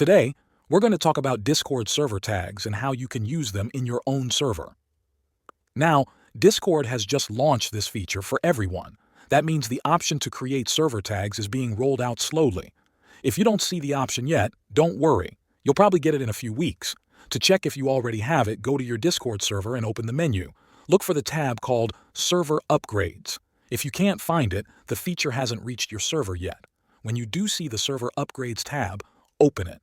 Today, we're going to talk about Discord server tags and how you can use them in your own server. Now, Discord has just launched this feature for everyone. That means the option to create server tags is being rolled out slowly. If you don't see the option yet, don't worry. You'll probably get it in a few weeks. To check if you already have it, go to your Discord server and open the menu. Look for the tab called Server Upgrades. If you can't find it, the feature hasn't reached your server yet. When you do see the Server Upgrades tab, open it.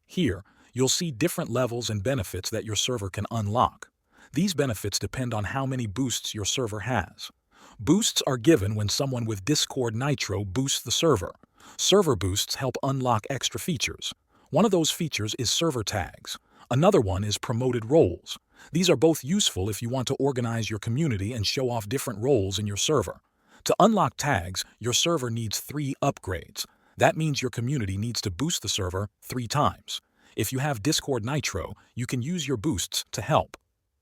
Here, you'll see different levels and benefits that your server can unlock. These benefits depend on how many boosts your server has. Boosts are given when someone with Discord Nitro boosts the server. Server boosts help unlock extra features. One of those features is server tags. Another one is promoted roles. These are both useful if you want to organize your community and show off different roles in your server. To unlock tags, your server needs 3 upgrades. That means your community needs to boost the server 3 times. If you have Discord Nitro, you can use your boosts to help.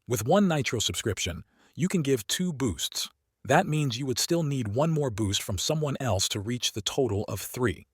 With 1 Nitro subscription, you can give 2 boosts. That means you would still need 1 more boost from someone else to reach the total of 3.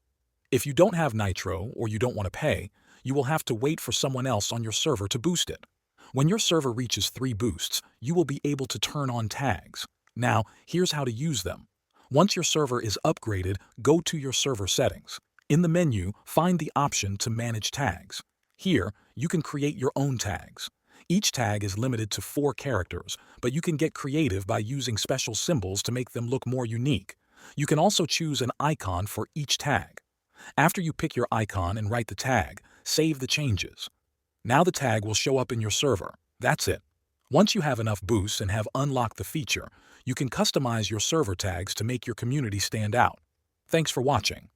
If you don't have Nitro or you don't want to pay, you will have to wait for someone else on your server to boost it. When your server reaches 3 boosts, you will be able to turn on tags. Now, here's how to use them. Once your server is upgraded, go to your server settings. In the menu, find the option to manage tags. Here, you can create your own tags. Each tag is limited to 4 characters, but you can get creative by using special symbols to make them look more unique. You can also choose an icon for each tag. After you pick your icon and write the tag, save the changes. Now the tag will show up in your server. That's it. Once you have enough boosts and have unlocked the feature, you can customize your server tags to make your community stand out. Thanks for watching.